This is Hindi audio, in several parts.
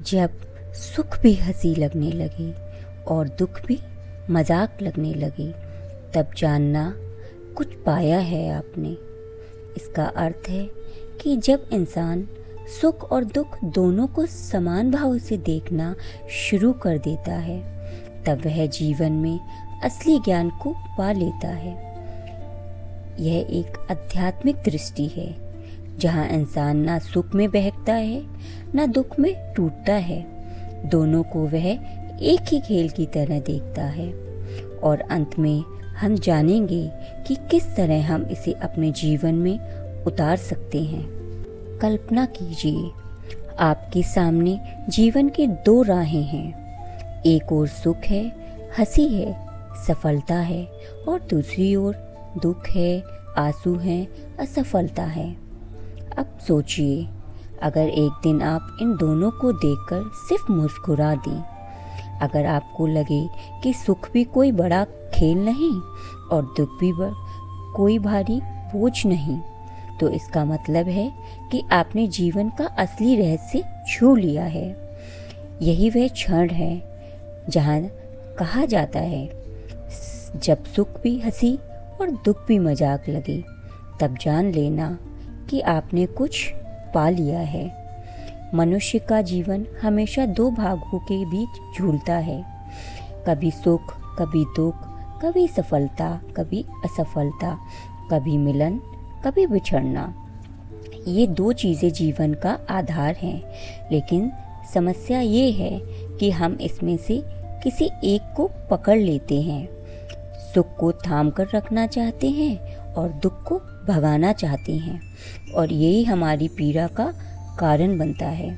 जब सुख भी हंसी लगने लगे और दुख भी मजाक लगने लगे, तब जानना कुछ पाया है आपने। इसका अर्थ है कि जब इंसान सुख और दुख दोनों को समान भाव से देखना शुरू कर देता है, तब वह जीवन में असली ज्ञान को पा लेता है। यह एक आध्यात्मिक दृष्टि है, जहाँ इंसान ना सुख में बहकता है ना दुख में टूटता है। दोनों को वह एक ही खेल की तरह देखता है। और अंत में हम जानेंगे कि किस तरह हम इसे अपने जीवन में उतार सकते हैं। कल्पना कीजिए, आपके सामने जीवन की दो राहें हैं। एक ओर सुख है, हंसी है, सफलता है, और दूसरी ओर दुख है, आंसू है, असफलता है। अब सोचिए, अगर एक दिन आप इन दोनों को देखकर सिर्फ मुस्कुरा दें, अगर आपको लगे कि सुख भी कोई बड़ा खेल नहीं और दुख भी कोई भारी बोझ नहीं, तो इसका मतलब है कि आपने जीवन का असली रहस्य छू लिया है। यही वह क्षण है जहाँ कहा जाता है, जब सुख भी हंसी और दुख भी मजाक लगे, तब जान लेना कि आपने कुछ पा लिया है। मनुष्य का जीवन हमेशा दो भागों के बीच झूलता है, कभी सुख कभी दुख, कभी सफलता कभी असफलता, कभी मिलन कभी बिछड़ना। ये दो चीज़ें जीवन का आधार हैं, लेकिन समस्या ये है कि हम इसमें से किसी एक को पकड़ लेते हैं। सुख को थाम कर रखना चाहते हैं और दुख को भगाना चाहते हैं, और यही हमारी पीड़ा का कारण बनता है।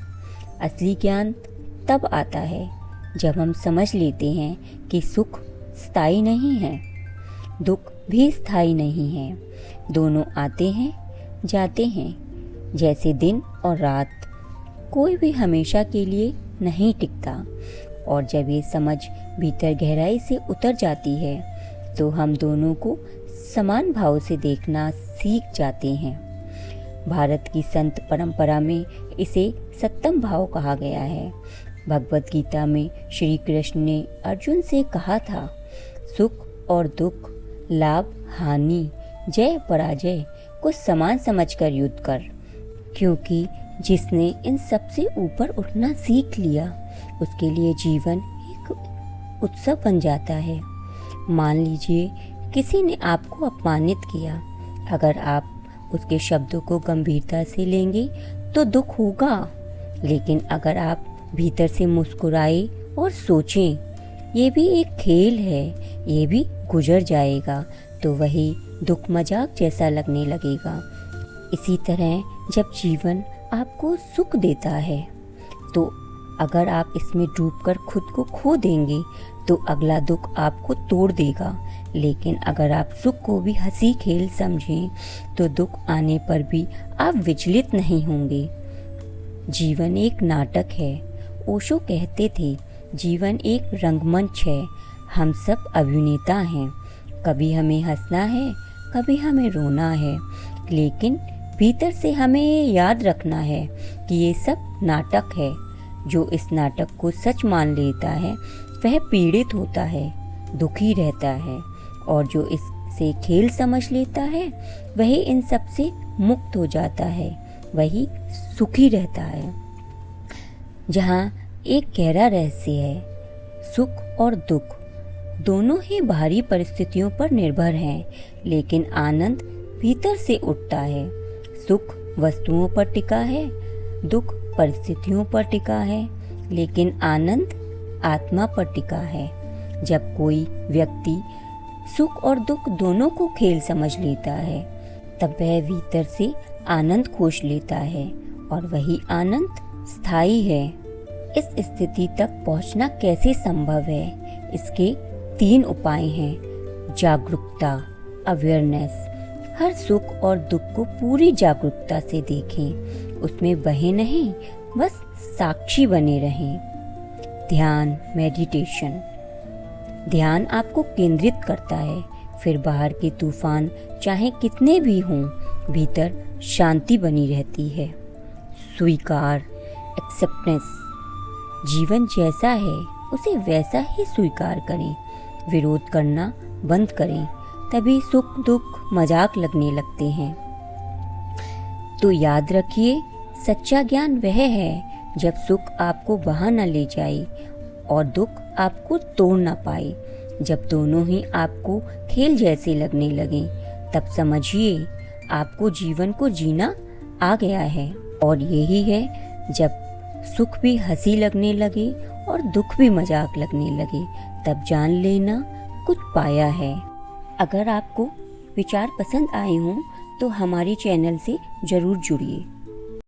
असली ज्ञान तब आता है जब हम समझ लेते हैं कि सुख स्थायी नहीं है, दुख भी स्थायी नहीं है। दोनों आते हैं जाते हैं, जैसे दिन और रात। कोई भी हमेशा के लिए नहीं टिकता। और जब ये समझ भीतर गहराई से उतर जाती है, तो हम दोनों को समान भाव से देखना सीख जाते हैं। भारत की संत परंपरा में इसे सत्तम भाव कहा गया है। भगवत गीता में श्री कृष्ण ने अर्जुन से कहा था, सुख और दुख, लाभ हानि, जय पराजय को समान समझकर युद्ध कर। क्योंकि जिसने इन सबसे ऊपर उठना सीख लिया, उसके लिए जीवन एक उत्सव बन जाता है। मान लीजिए किसी ने आपको अपमानित किया, अगर आप उसके शब्दों को गंभीरता से लेंगे तो दुख होगा, लेकिन अगर आप भीतर से मुस्कुराए और सोचें ये भी एक खेल है, ये भी गुजर जाएगा, तो वही दुख मजाक जैसा लगने लगेगा। इसी तरह जब जीवन आपको सुख देता है, तो अगर आप इसमें डूबकर खुद को खो देंगे तो अगला दुख आपको तोड़ देगा। लेकिन अगर आप सुख को भी हंसी खेल समझें, तो दुख आने पर भी आप विचलित नहीं होंगे। जीवन एक नाटक है। ओशो कहते थे, जीवन एक रंगमंच है, हम सब अभिनेता हैं। कभी हमें हंसना है, कभी हमें रोना है, लेकिन भीतर से हमें ये याद रखना है कि ये सब नाटक है। जो इस नाटक को सच मान लेता है, वह पीड़ित होता है, दुखी रहता है, और जो इसे खेल समझ लेता है, वही इन सब से मुक्त हो जाता है, वही सुखी रहता है। जहाँ एक गहरा रहस्य है, सुख और दुख दोनों ही बाहरी परिस्थितियों पर निर्भर हैं, लेकिन आनंद भीतर से उठता है। सुख वस्तुओं पर टिका है, दुख परिस्थितियों पर टिका है, लेकिन आनंद आत्मा पर टिका है। जब कोई व्यक्ति सुख और दुख दोनों को खेल समझ लेता है, तब वह भीतर से आनंद खोज लेता है, और वही आनंद स्थायी है। इस स्थिति तक पहुंचना कैसे संभव है? इसके 3 उपाय हैं। जागरूकता, अवेयरनेस। हर सुख और दुख को पूरी जागरूकता से देखें, उसमें बहे नहीं, बस साक्षी बने रहें। ध्यान, मेडिटेशन। ध्यान आपको केंद्रित करता है, फिर बाहर के तूफान चाहे कितने भी हों, भीतर शांति बनी रहती है। स्वीकार, एक्सेप्टेंस। जीवन जैसा है उसे वैसा ही स्वीकार करें। विरोध करना बंद करें, तभी सुख दुख मजाक लगने लगते हैं। तो याद रखिए, सच्चा ज्ञान वह है जब सुख आपको बहा न ले जाए और दुख आपको तोड़ ना पाए। जब दोनों ही आपको खेल जैसे लगने लगे, तब समझिए आपको जीवन को जीना आ गया है। और यही है जब सुख भी हंसी लगने लगे और दुख भी मजाक लगने लगे, तब जान लेना कुछ पाया है। अगर आपको विचार पसंद आए हों तो हमारे चैनल से जरूर जुड़िए।